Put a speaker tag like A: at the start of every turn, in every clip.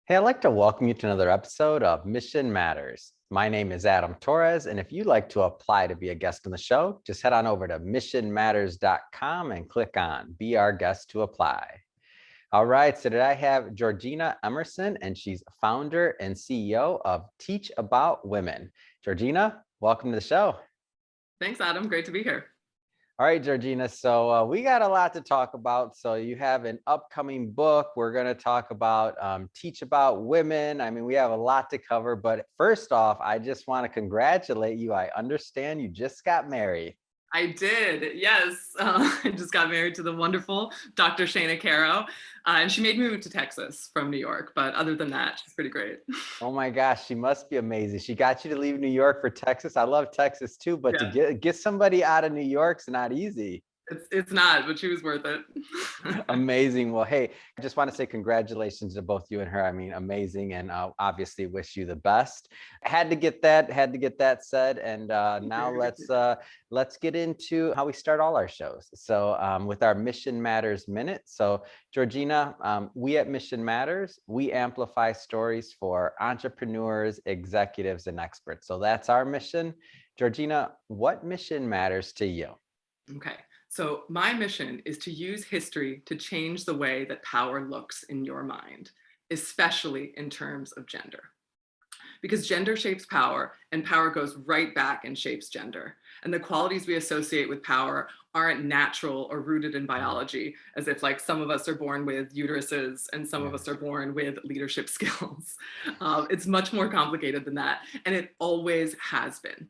A: Hey, I'd like to welcome you to another episode of Mission Matters. My name is Adam Torres, and if you'd like to apply to be a guest on the show, just head on over to missionmatters.com and click on Be Our Guest to apply. All right, so today I have Georgina Emerson, and she's founder and CEO of Teach About Women. Georgina, welcome to the show.
B: Thanks, Adam. Great to be here.
A: All right, Georgina. So we got a lot to talk about. So you have an upcoming book. We're going to talk about Teach About Women. I mean, we have a lot to cover. But first off, I just want to congratulate you. I understand you just got married.
B: I did. Yes. I just got married to the wonderful Dr. Shana Caro. And she made me move to Texas from New York. But other than that, she's pretty great.
A: Oh my gosh, she must be amazing. She got you to leave New York for Texas. I love Texas too, but
B: Yeah.
A: to get somebody out of New York's not easy.
B: It's not, but she was worth it.
A: Amazing. Well, hey, I just want to say congratulations to both you and her. I mean, amazing, and obviously wish you the best. Had to get that said, and now let's get into how we start all our shows. So with our Mission Matters Minute. So Georgina, we at Mission Matters, we amplify stories for entrepreneurs, executives, and experts. So that's our mission. Georgina, what mission matters to you?
B: Okay. So my mission is to use history to change the way that power looks in your mind, especially in terms of gender. Because gender shapes power, and power goes right back and shapes gender. And the qualities we associate with power aren't natural or rooted in biology, as if like some of us are born with uteruses and some of us are born with leadership skills. It's much more complicated than that, and it always has been.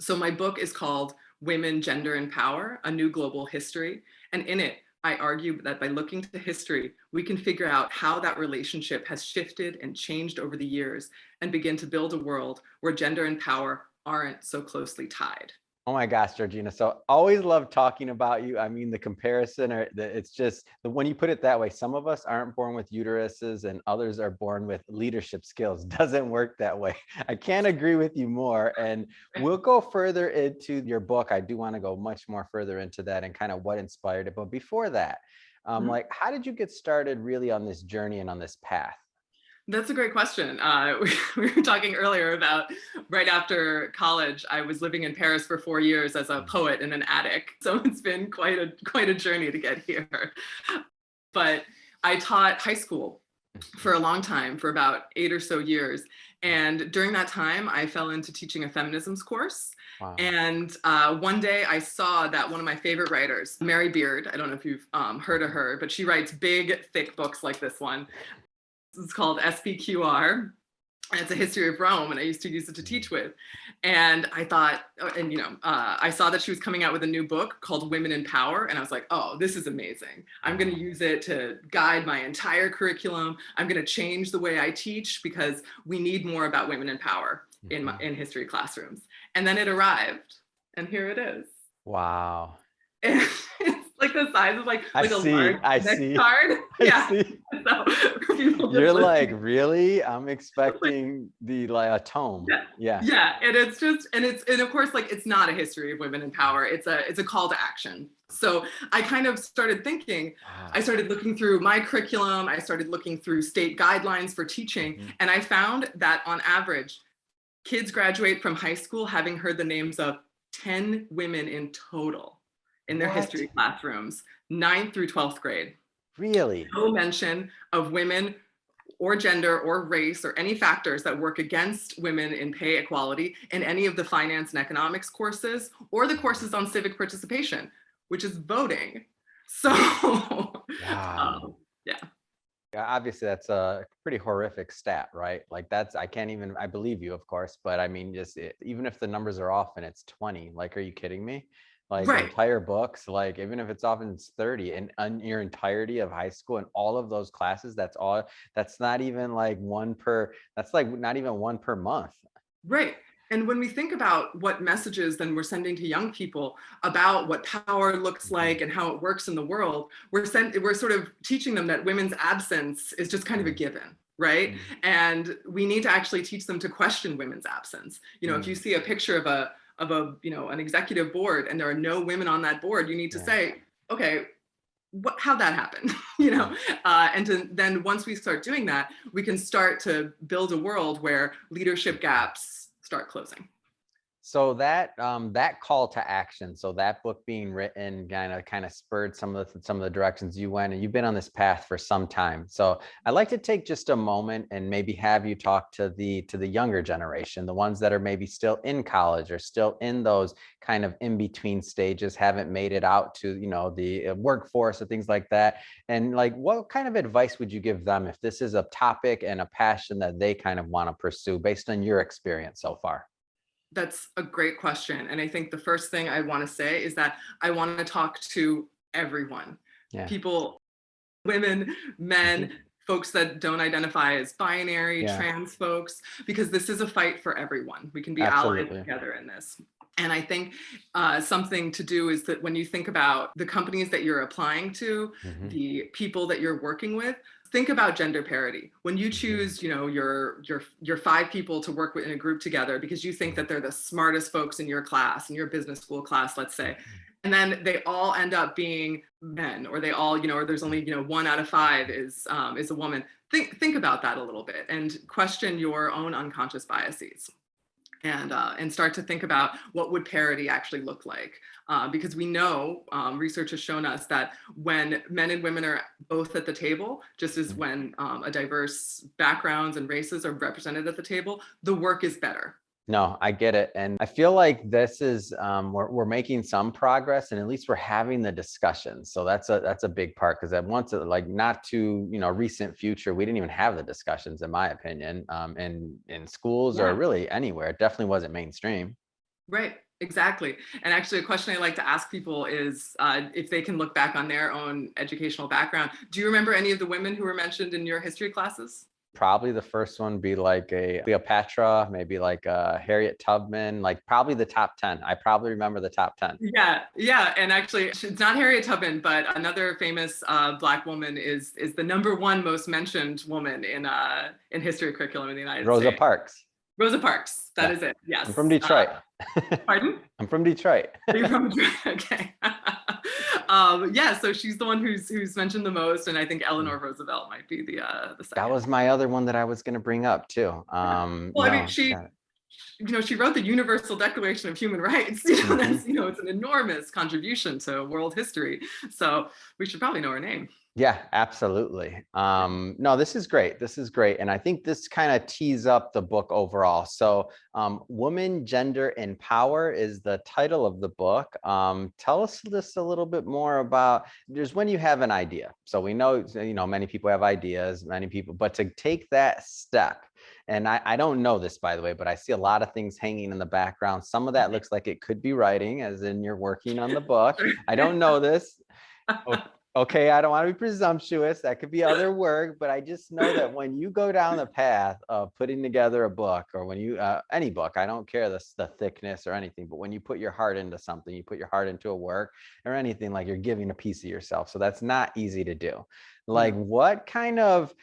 B: So my book is called Women, Gender, and Power, A New Global History. And in it, I argue that by looking to history, we can figure out how that relationship has shifted and changed over the years and begin to build a world where gender and power aren't so closely tied.
A: Oh my gosh, Georgina. So always love talking about you. I mean, the comparison it's just when you put it that way, some of us aren't born with uteruses and others are born with leadership skills. Doesn't work that way. I can't agree with you more. And we'll go further into your book. I do want to go much more further into that and kind of what inspired it. But before that, like, how did you get started really on this journey and on this path?
B: That's a great question. We were talking earlier about right after college, I was living in Paris for 4 years as a poet in an attic. So it's been quite a journey to get here. But I taught high school for a long time, for about 8 or so years. And during that time, I fell into teaching a feminisms course.
A: Wow.
B: And one day I saw that one of my favorite writers, Mary Beard, I don't know if you've heard of her, but she writes big, thick books like this one. It's called SPQR, and it's a history of Rome, and I used to use it to teach with. And I thought, I saw that she was coming out with a new book called Women in Power, and I was like, oh, this is amazing. I'm going to use it to guide my entire curriculum. I'm going to change the way I teach because we need more about women in power in history classrooms. And then it arrived, and here it is.
A: Wow.
B: And it's like the size of like a large next card.
A: I see.
B: So
A: you're like, really? I'm expecting a tome.
B: Yeah. And and of course, like, it's not a history of women in power. It's a call to action. So I kind of started thinking, I started looking through my curriculum. I started looking through state guidelines for teaching. And I found that on average, kids graduate from high school having heard the names of 10 women in total in their history classrooms, 9th through 12th grade.
A: Really?
B: No mention of women or gender or race or any factors that work against women in pay equality in any of the finance and economics courses or the courses on civic participation, which is voting. So,
A: wow.
B: Yeah,
A: obviously that's a pretty horrific stat, right? Like I believe you, of course, but I mean, even if the numbers are off and it's 20, like, are you kidding me? Like, entire books, like, even if it's often it's 30 and on your entirety of high school and all of those classes, that's not even like that's like not even one per month.
B: Right. And when we think about what messages then we're sending to young people about what power looks like and how it works in the world, we're sort of teaching them that women's absence is just kind of a given. Right. And we need to actually teach them to question women's absence. If you see a picture of an executive board and there are no women on that board, you need to say, okay, how'd that happen? Then once we start doing that, we can start to build a world where leadership gaps start closing.
A: So that that call to action, so that book being written kind of spurred some of the directions you went, and you've been on this path for some time. So I'd like to take just a moment and maybe have you talk to the younger generation, the ones that are maybe still in college or still in those kind of in between stages, haven't made it out to the workforce or things like that. And like, what kind of advice would you give them if this is a topic and a passion that they kind of want to pursue based on your experience so far?
B: That's a great question. And I think the first thing I want to say is that I want to talk to everyone.
A: Yeah.
B: People, women, men, folks that don't identify as binary, trans folks, because this is a fight for everyone. We can be allies together in this. And I think something to do is that when you think about the companies that you're applying to, the people that you're working with, think about gender parity. When you choose, your 5 people to work with in a group together because you think that they're the smartest folks in your class, in your business school class, let's say, and then they all end up being men, or they all, or there's only 1 out of 5 is a woman. Think about that a little bit and question your own unconscious biases. And start to think about what would parity actually look like. Because we know, research has shown us that when men and women are both at the table, just as when a diverse backgrounds and races are represented at the table, the work is better.
A: No, I get it. And I feel like this is, we're making some progress, and at least we're having the discussion. So that's a big part, because at once, like not too, recent future, we didn't even have the discussions, in my opinion, in schools or really anywhere. It definitely wasn't mainstream.
B: Right, exactly. And actually a question I like to ask people is if they can look back on their own educational background. Do you remember any of the women who were mentioned in your history classes?
A: Probably the first one be like a Cleopatra, maybe like Harriet Tubman, like probably the top 10. I probably remember the top 10.
B: Yeah. And actually, it's not Harriet Tubman, but another famous Black woman is the #1 most mentioned woman in history curriculum in the United States.
A: Rosa Parks.
B: Rosa Parks. That is it. Yes.
A: I'm from Detroit.
B: Pardon?
A: I'm from Detroit.
B: You're from Detroit. Okay. So she's the one who's mentioned the most, and I think Eleanor Roosevelt might be the second.
A: That was my other one that I was going to bring up too.
B: She wrote the Universal Declaration of Human Rights. That's it's an enormous contribution to world history. So we should probably know her name.
A: Yeah, absolutely. No, this is great. This is great. And I think this kind of tees up the book overall. So Woman, Gender, and Power is the title of the book. Tell us just a little bit more about, there's when you have an idea. So we know, many people have ideas, but to take that step. And I don't know this, by the way, but I see a lot of things hanging in the background. Some of that looks like it could be writing, as in you're working on the book. I don't know this. Okay, I don't want to be presumptuous. That could be other work, but I just know that when you go down the path of putting together a book, or when you, any book, I don't care the thickness or anything, but when you put your heart into something, you put your heart into a work or anything, like you're giving a piece of yourself. So that's not easy to do. Like what kind of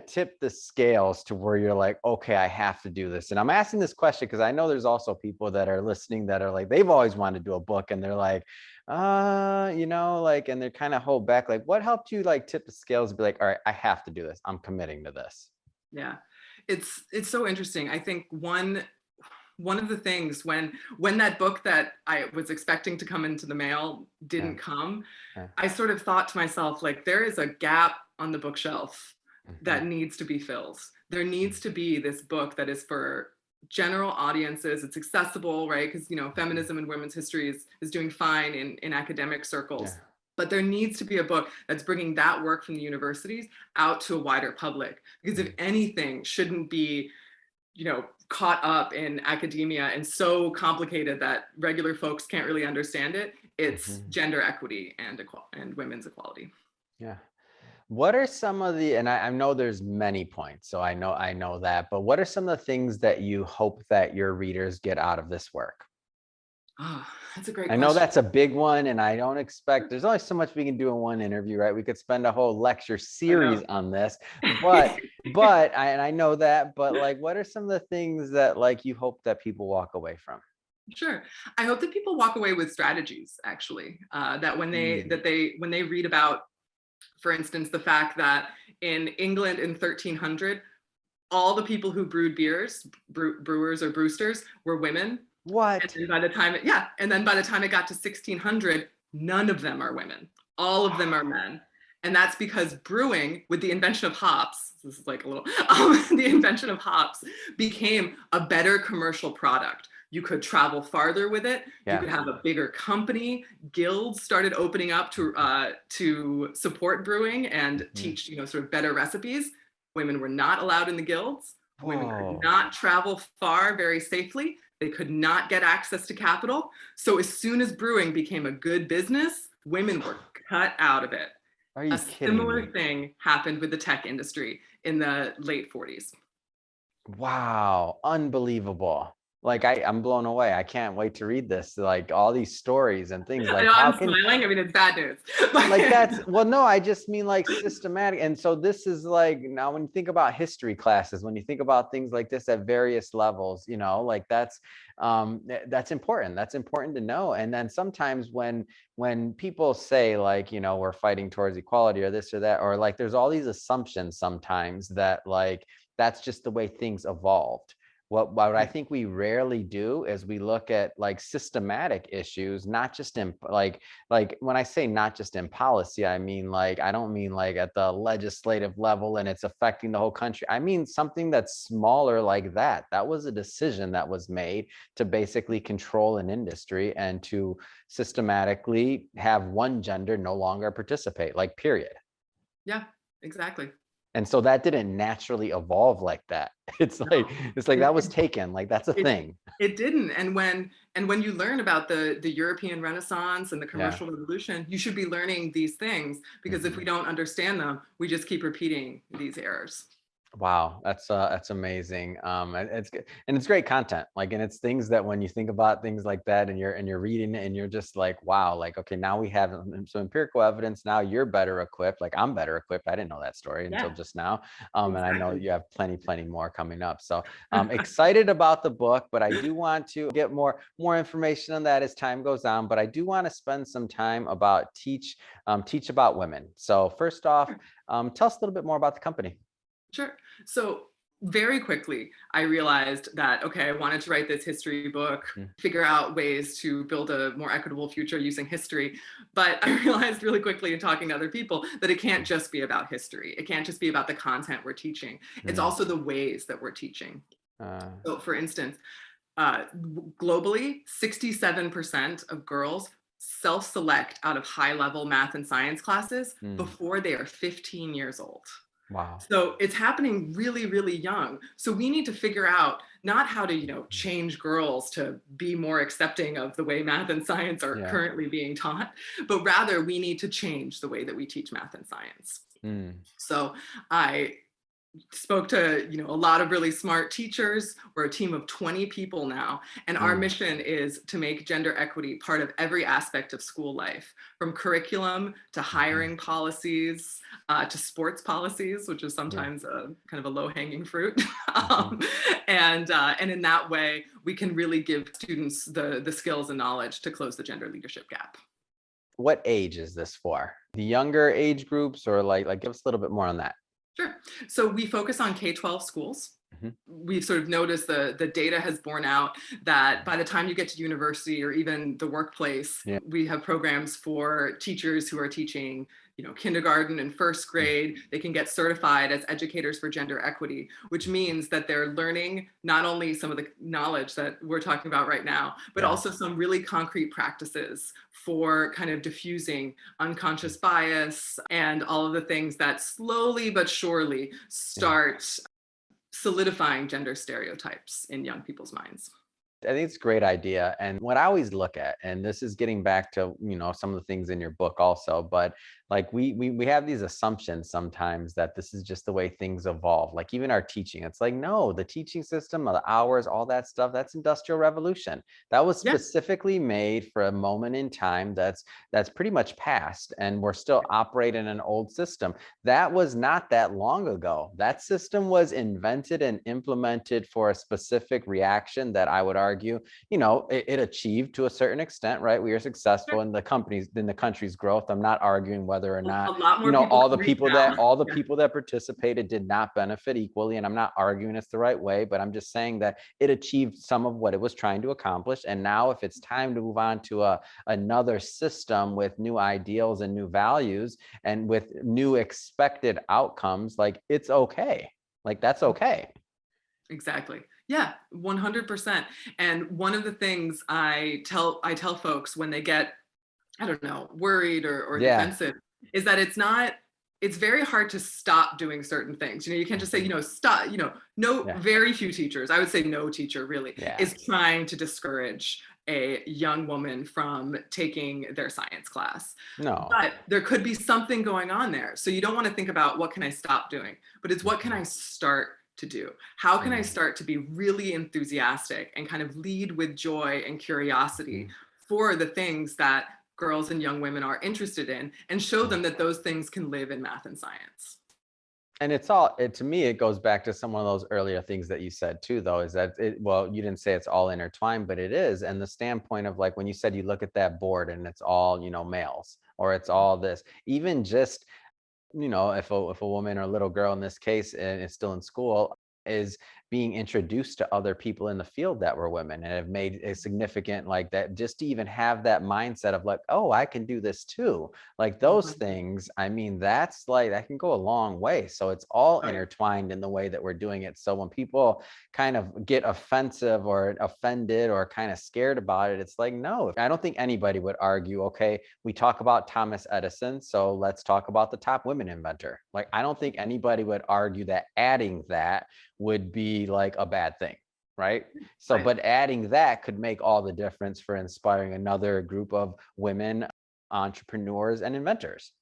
A: tipped the scales to where you're like, okay, I have to do this? And I'm asking this question because I know there's also people that are listening that are like, they've always wanted to do a book, and they're like, and they're kind of hold back. Like, what helped you like tip the scales and be like, all right, I have to do this. I'm committing to this.
B: Yeah, it's so interesting. I think one of the things when that book that I was expecting to come into the mail didn't come, I sort of thought to myself, like, there is a gap on the bookshelf that needs to be filled. There needs to be this book that is for general audiences. It's accessible, right? Because feminism and women's history is doing fine in academic circles. But there needs to be a book that's bringing that work from the universities out to a wider public. Because if anything shouldn't be, caught up in academia and so complicated that regular folks can't really understand it, it's gender equity and women's equality.
A: Yeah. What are some of the, and I know there's many points, so I know that, but what are some of the things that you hope that your readers get out of this work?
B: Oh, that's a great
A: question. I know that's a big one, and I don't expect, there's only so much we can do in one interview, right? We could spend a whole lecture series on this, but I know that, but like, what are some of the things that like you hope that people walk away from?
B: Sure. I hope that people walk away with strategies, actually, that when they read about, for instance, the fact that in England in 1300, all the people who brewed beers, brewers or brewsters, were women. And
A: What?
B: then and then by the time it got to 1600, none of them are women. All of them are men. And that's because brewing, with the invention of hops, this is like a little, the invention of hops became a better commercial product. You could travel farther with it. You
A: Yeah.
B: could have a bigger company. Guilds started opening up to support brewing and teach, sort of better recipes. Women were not allowed in the guilds. Women could not travel far very safely. They could not get access to capital. So as soon as brewing became a good business, women were cut out of it.
A: Are you
B: A
A: kidding
B: similar
A: me?
B: thing happened with the tech industry in the late 40s.
A: Wow, unbelievable. Like I'm blown away. I can't wait to read this. Like all these stories and things,
B: I
A: like
B: know
A: how
B: I'm
A: can,
B: smiling. I mean, it's bad news.
A: like that's, well, no, I just mean like systematic. And so this is like, now when you think about history classes, when you think about things like this at various levels, like that's important. That's important to know. And then sometimes when people say like, we're fighting towards equality or this or that, or like there's all these assumptions sometimes that like that's just the way things evolved. What I think we rarely do is we look at like systematic issues, not just in like when I say not just in policy, I mean like I don't mean like at the legislative level and it's affecting the whole country. I mean something that's smaller like that. That was a decision that was made to basically control an industry and to systematically have one gender no longer participate, like period.
B: Yeah, exactly.
A: And so that didn't naturally evolve like that. It's like
B: No,
A: it's like
B: it,
A: that was taken, like that's a
B: it,
A: thing.
B: it didn't. And when you learn about the European Renaissance and the
A: Yeah.
B: commercial revolution, you should be learning these things, because if we
A: Mhm.
B: don't understand them, we just keep repeating these errors.
A: Wow, that's amazing. It's good and it's great content. Like, and it's things that when you think about things like that and you're reading it and you're just like, wow, like okay, now we have some empirical evidence. Now you're better equipped. Like I'm better equipped. I didn't know that story until
B: Yeah,
A: just now. And I know
B: exactly.
A: you have plenty more coming up. So I'm excited about the book, but I do want to get more information on that as time goes on. But I do want to spend some time about teach about women. So first off, tell us a little bit more about the company.
B: Sure. So very quickly, I realized that, okay, I wanted to write this history book,
A: Mhm.
B: figure out ways to build a more equitable future using history. But I realized really quickly in talking to other people that it can't just be about history. It can't just be about the content we're teaching. It's
A: Mm.
B: also the ways that we're teaching.
A: Uh,
B: So for instance, uh, globally, 67% of girls self-select out of high-level math and science classes
A: mm.
B: before they are 15 years old.
A: Wow.
B: So it's happening really, really young. So we need to figure out not how to, change girls to be more accepting of the way math and science are
A: Yeah.
B: currently being taught, but rather we need to change the way that we teach math and science.
A: Mm.
B: So I spoke to a lot of really smart teachers. We're a team of 20 people now, and our
A: Mm.
B: mission is to make gender equity part of every aspect of school life, from curriculum to
A: Mhm.
B: hiring policies, to sports policies, which is
A: Yeah.
B: sometimes a kind of a low-hanging fruit.
A: Mhm.
B: And in that way we can really give students the skills and knowledge to close the gender leadership gap.
A: What age is this for? The younger age groups or like give us a little bit more on that.
B: Sure. So we focus on K-12 schools.
A: Mhm.
B: We've sort of noticed the data has borne out that by the time you get to university or even the workplace,
A: Yeah.
B: we have programs for teachers who are teaching, kindergarten and first
A: Mm.
B: grade. They can get certified as educators for gender equity, which means that they're learning not only some of the knowledge that we're talking about right now, but
A: Yeah.
B: also some really concrete practices for kind of diffusing unconscious bias and all of the things that slowly but surely
A: Yeah.
B: start solidifying gender stereotypes in young people's minds.
A: I think it's a great idea. And what I always look at, and this is getting back to, some of the things in your book also, but like we have these assumptions sometimes that this is just the way things evolve. Like even our teaching, it's like, no, the teaching system, the hours, all that stuff, that's industrial revolution. That was
B: Yeah.
A: specifically made for a moment in time that's pretty much past. And we're still operating an old system. That was not that long ago. That system was invented and implemented for a specific reaction that I would argue argue, it achieved to a certain extent, right? We are successful in the country's growth. I'm not arguing whether or not,
B: A lot more people
A: all the
B: can read
A: people
B: now.
A: that participated did not benefit equally. And I'm not arguing it's the right way, but I'm just saying that it achieved some of what it was trying to accomplish. And now if it's time to move on to another system with new ideals and new values and with new expected outcomes, like it's okay. Like that's okay.
B: Exactly. Yeah, 100%. And one of the things I tell folks when they get, I don't know, worried or
A: Yeah.
B: defensive is that it's very hard to stop doing certain things. You can't just say, stop, no,
A: Yeah.
B: very few teachers, I would say no teacher really
A: Yeah.
B: is trying to discourage a young woman from taking their science class.
A: No.
B: But there could be something going on there. So you don't want to think about what can I stop doing, but it's what can I start to do? How can I start to be really enthusiastic and kind of lead with joy and curiosity for the things that girls and young women are interested in, and show them that those things can live in math and science?
A: And to me, it goes back to some of those earlier things that you said too, though, is that you didn't say it's all intertwined, but it is. And the standpoint of like, when you said you look at that board and it's all, males, or it's all this, even just, if a woman or a little girl in this case and is still in school, is being introduced to other people in the field that were women and have made a significant, like that, just to even have that mindset of like, oh, I can do this too. Like those things, I mean, that's like, that can go a long way. So it's all intertwined in the way that we're doing it. So when people kind of get offensive or offended or kind of scared about it, it's like, no, I don't think anybody would argue, okay, we talk about Thomas Edison, so let's talk about the top women inventor. Like, I don't think anybody would argue that adding that would be like a bad thing, right? So, but adding that could make all the difference for inspiring another group of women entrepreneurs and inventors.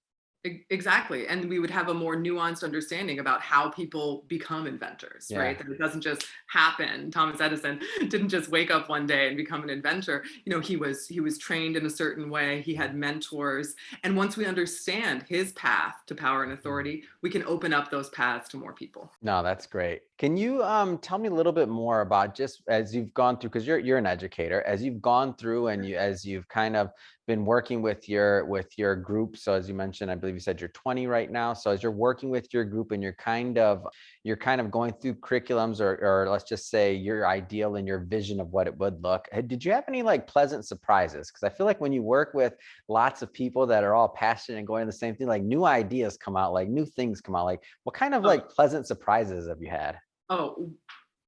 B: Exactly. And we would have a more nuanced understanding about how people become inventors, right? That it doesn't just happen. Thomas Edison didn't just wake up one day and become an inventor. He was trained in a certain way. He had mentors. And once we understand his path to power and authority, we can open up those paths to more people.
A: No, that's great. Can you tell me a little bit more about, just as you've gone through, because you're an educator, as you've gone through and as you've kind of been working with your group. So as you mentioned, I believe you said you're 20 right now. So as you're working with your group and you're kind of going through curriculums, or let's just say your ideal and your vision of what it would look, did you have any like pleasant surprises? Because I feel like when you work with lots of people that are all passionate and going the same thing, like new ideas come out, like new things come out. Like what kind of like pleasant surprises have you had?
B: Oh,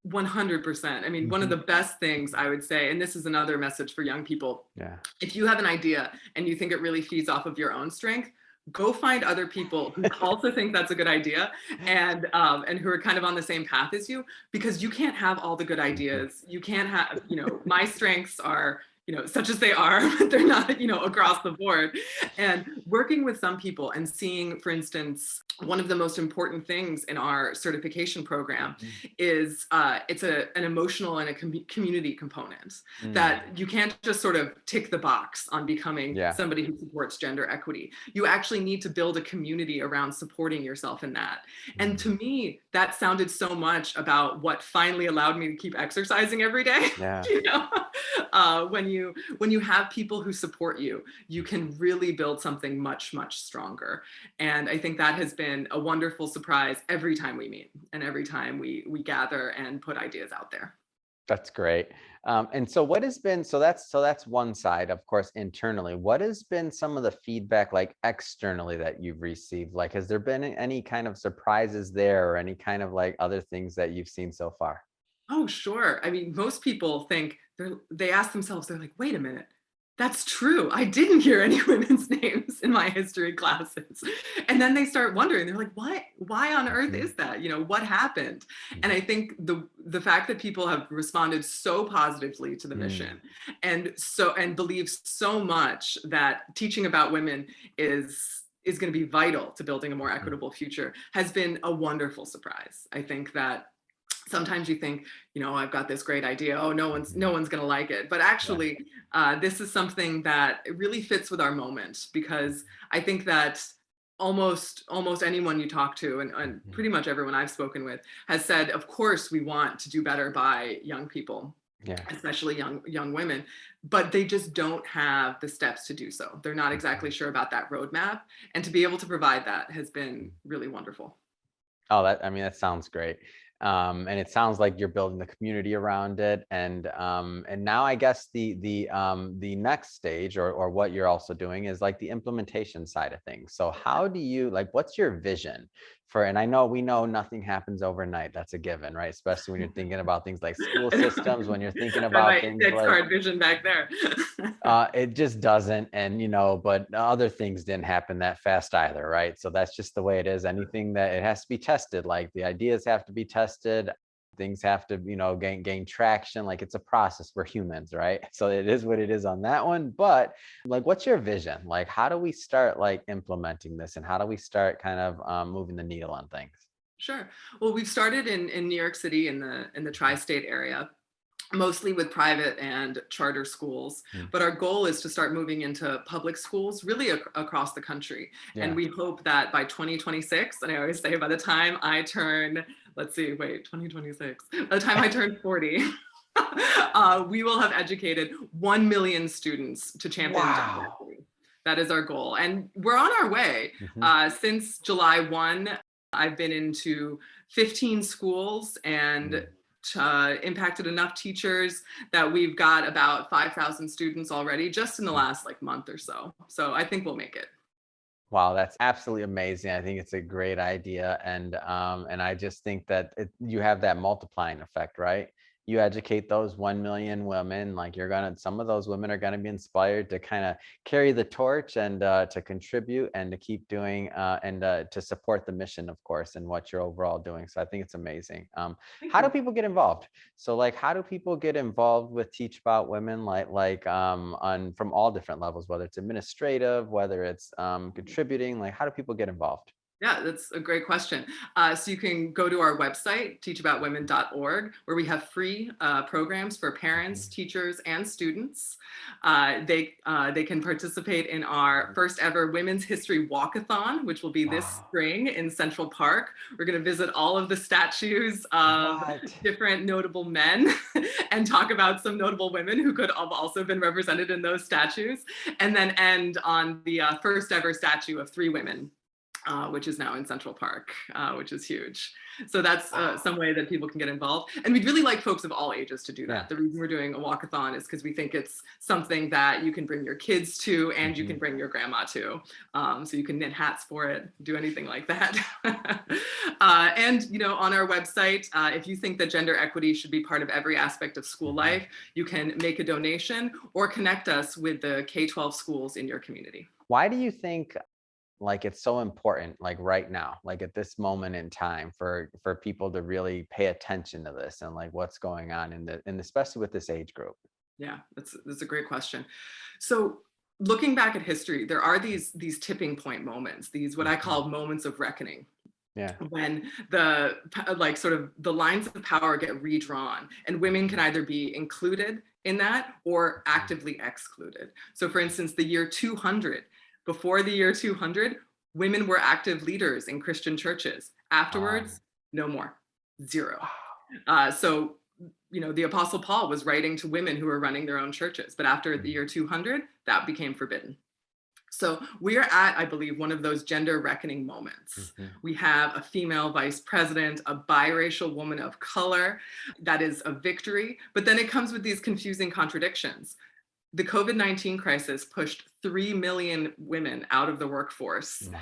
B: 100%. I mean, one of the best things I would say, and this is another message for young people.
A: Yeah.
B: If you have an idea and you think it really feeds off of your own strength, go find other people who also think that's a good idea and who are kind of on the same path as you, because you can't have all the good ideas. You can't have, my strengths are, such as they are, but they're not, across the board. And working with some people and seeing, for instance, one of the most important things in our certification program is it's an emotional and a community component that you can't just sort of tick the box on becoming somebody who supports gender equity. You actually need to build a community around supporting yourself in that. And to me, that sounded so much about what finally allowed me to keep exercising every day.
A: Yeah.
B: When you have people who support you, you can really build something much, much stronger. And I think that has been a wonderful surprise every time we meet and every time we gather and put ideas out there.
A: That's great. And so what has been, so that's one side, of course, internally. What has been some of the feedback like externally that you've received? Like, has there been any kind of surprises there or any kind of like other things that you've seen so far?
B: Oh, sure. I mean, most people think they ask themselves, they're like, wait a minute, that's true. I didn't hear any women's names in my history classes. And then they start wondering, they're like, what? Why on earth is that? What happened? And I think the fact that people have responded so positively to the mission and believe so much that teaching about women is going to be vital to building a more equitable future has been a wonderful surprise. I think that sometimes you think, I've got this great idea. Oh, no one's going to like it. But actually, this is something that really fits with our moment, because I think that almost anyone you talk to, and pretty much everyone I've spoken with, has said, of course, we want to do better by young people.
A: Yeah.
B: especially young women, but they just don't have the steps to do so. They're not exactly sure about that roadmap, and to be able to provide that has been really wonderful.
A: Oh, I mean, that sounds great. And it sounds like you're building the community around it. And now I guess the next stage, or what you're also doing, is like the implementation side of things. So how do you, like, what's your vision for, and we know nothing happens overnight. That's a given, right? Especially when you're thinking about things like school systems, when you're thinking
B: Got
A: about
B: my
A: things
B: index
A: like,
B: card vision back there.
A: it just doesn't. And, but other things didn't happen that fast either, right? So that's just the way it is. Anything that it has to be tested, like the ideas have to be tested, things have to, gain traction. Like it's a process. We're humans, right? So it is what it is on that one. But like, what's your vision? Like, how do we start like implementing this, and how do we start kind of moving the needle on things?
B: Sure. Well, we've started in New York City, in the tri-state area, mostly with private and charter schools.
A: Mm.
B: But our goal is to start moving into public schools really across the country. And
A: Yeah.
B: we hope that by 2026, and I always say by the time I turn, 2026, by the time I turn 40, we will have educated 1 million students to champion gender
A: Wow.
B: equity. That is our goal. And we're on our way.
A: Mhm.
B: Since July 1, I've been into 15 schools and impacted enough teachers that we've got about 5,000 students already just in the last month or so. So I think we'll make it.
A: Wow, that's absolutely amazing. I think it's a great idea, and I just think that you have that multiplying effect, right? You educate those 1 million women, like some of those women are gonna be inspired to kind of carry the torch, and to contribute, and to keep doing, and to support the mission, of course, and what you're overall doing. So I think it's amazing.
B: Thank
A: How do
B: you.
A: people get involved? So like, how do people get involved with Teach About Women, on from all different levels, whether it's administrative, whether it's contributing, like how do people get involved?
B: Yeah, that's a great question. So you can go to our website, teachaboutwomen.org, where we have free programs for parents,
A: Mhm.
B: teachers, and students. They can participate in our first ever Women's History Walkathon, which will be this
A: Wow.
B: spring in Central Park. We're going to visit all of the statues of
A: What?
B: different notable men and talk about some notable women who could have also been represented in those statues, and then end on the first ever statue of 3 women, which is now in Central Park, which is huge. So that's some way that people can get involved. And we'd really like folks of all ages to do
A: Yeah.
B: that. The reason we're doing a walkathon is because we think it's something that you can bring your kids to, and you can
A: Mhm.
B: bring your grandma to. So you can knit hats for it, do anything like that. And on our website, if you think that gender equity should be part of every aspect of school
A: Mhm.
B: life, you can make a donation or connect us with the K-12 schools in your community.
A: Why do you think like it's so important, like right now, like at this moment in time, for people to really pay attention to this, and like what's going on and especially with this age group?
B: Yeah, that's a great question. So looking back at history, there are these tipping point moments, these what I
A: Mhm.
B: call moments of reckoning,
A: Yeah.
B: when sort of the lines of power get redrawn, and women can either be included in that or
A: Mhm.
B: actively excluded. So for instance, the year 200, before the year 200, women were active leaders in Christian churches.
A: Wow.
B: Afterwards, no more, zero.
A: Wow.
B: So the Apostle Paul was writing to women who were running their own churches, but after the
A: Mhm.
B: year 200, that became forbidden. So we are at, I believe, one of those gender reckoning moments.
A: Mhm.
B: We have a female vice president, a biracial woman of color. That is a victory, but then it comes with these confusing contradictions. The COVID-19 crisis pushed 3 million women out of the workforce.
A: Wow.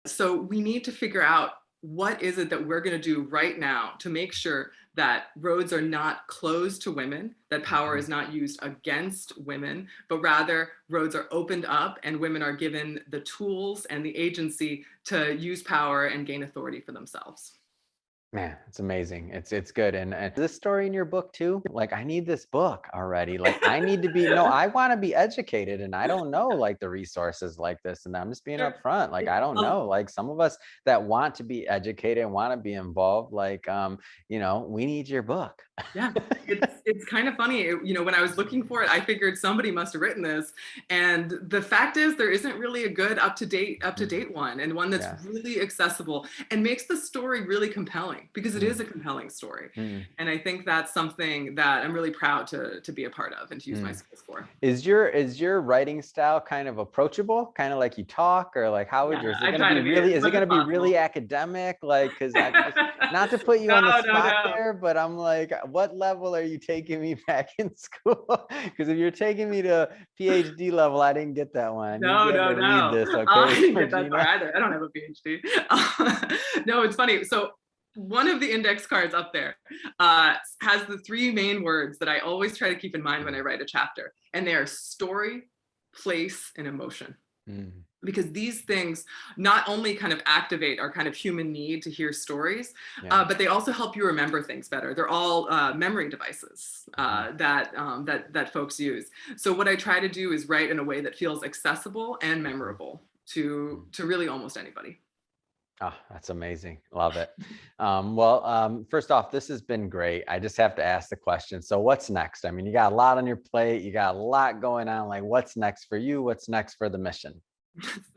B: So we need to figure out, what is it that we're going to do right now to make sure that roads are not closed to women, that power
A: Mhm.
B: is not used against women, but rather roads are opened up and women are given the tools and the agency to use power and gain authority for themselves.
A: Man, it's amazing. It's good. And this story in your book too, like I need this book already. Like I need to be, no, I want to be educated, and I don't know like the resources like this. And I'm just being
B: Sure.
A: upfront. Like I don't
B: Um,
A: know. Like some of us that want to be educated and want to be involved, we need your book.
B: Yeah, it's kind of funny. When I was looking for it, I figured somebody must have written this, and the fact is, there isn't really a good up to
A: Mhm.
B: date one, and one that's
A: Yes.
B: really accessible and makes the story really compelling. compelling, because it is a compelling story. And I think that's something that I'm really proud to be a part of and to use my skills for.
A: Is your writing style kind of approachable, kind of like you talk, or like how would is it going to be really, is it going to be really academic? Like, because I just, not to put you on the spot there, but I'm like, what level are you taking me back in school? Because if you're taking me to PhD level, I didn't get that one.
B: No.
A: Read this, okay?
B: I didn't get that far either. I don't have a PhD. No, it's funny. So one of the index cards up there has the 3 main words that I always try to keep in mind when I write a chapter. And they are story, place, and emotion. Because these things not only kind of activate our kind of human need to hear stories, but they also help you remember things better. They're all memory devices that folks use. So what I try to do is write in a way that feels accessible and memorable to really almost anybody.
A: Oh, that's amazing. Love it. First off, this has been great. I just have to ask the question. So what's next? I mean, you got a lot on your plate. You got a lot going on. Like, what's next for you? What's next for the mission?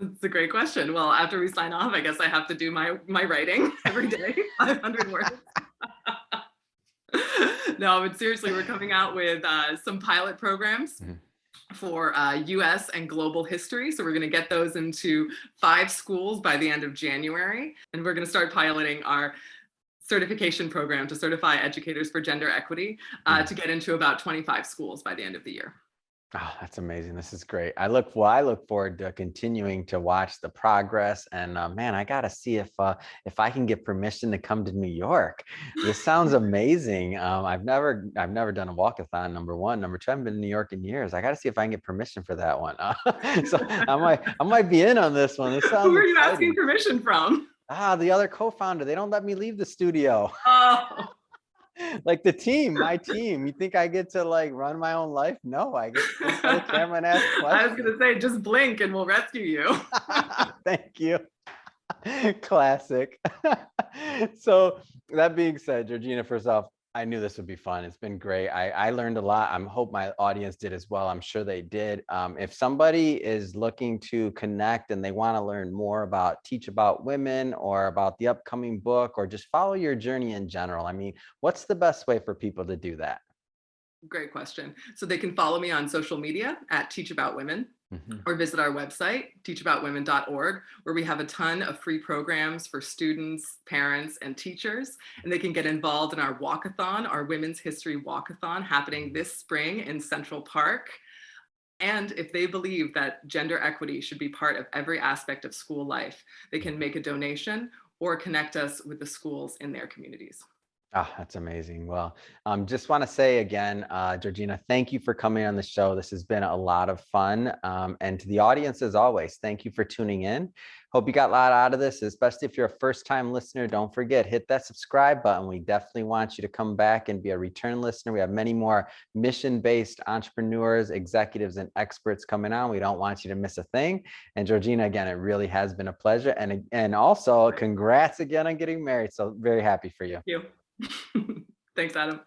B: It's a great question. Well, after we sign off, I guess I have to do my writing every day, 500 words. No, but seriously, we're coming out with some pilot programs for US and global history. So we're going to get those into 5 schools by the end of January. And we're going to start piloting our certification program to certify educators for gender equity to get into about 25 schools by the end of the year.
A: Oh, that's amazing. This is great. I look forward to continuing to watch the progress. And man, I got to see if I can get permission to come to New York. This sounds amazing. I've never done a walkathon, number one. Number two, I haven't been to New York in years. I got to see if I can get permission for that one. So I might be in on this one. This sounds
B: Who are you
A: exciting.
B: asking permission from?
A: The other co-founder. They don't let me leave the studio.
B: Oh.
A: Like my team. You think I get to like run my own life? No, I get to go to the camera and ask questions.
B: I was going to say, just blink and we'll rescue you.
A: Thank you. Classic. So that being said, Georgina, first off, I knew this would be fun. It's been great. I learned a lot. I hope my audience did as well. I'm sure they did. If somebody is looking to connect and they want to learn more about Teach About Women or about the upcoming book or just follow your journey in general, I mean, what's the best way for people to do that?
B: Great question. So they can follow me on social media at Teach About Women. Or visit our website, teachaboutwomen.org, where we have a ton of free programs for students, parents, and teachers. And they can get involved in our walkathon, our Women's History Walkathon, happening this spring in Central Park. And if they believe that gender equity should be part of every aspect of school life, they can make a donation or connect us with the schools in their communities.
A: Oh, that's amazing. Well, just want to say again, Georgina, thank you for coming on the show. This has been a lot of fun. And to the audience, as always, thank you for tuning in. Hope you got a lot out of this, especially if you're a first-time listener. Don't forget, hit that subscribe button. We definitely want you to come back and be a return listener. We have many more mission-based entrepreneurs, executives, and experts coming on. We don't want you to miss a thing. And Georgina, again, it really has been a pleasure. And also, congrats again on getting married. So very happy for you.
B: Thank you. Thanks, Adam.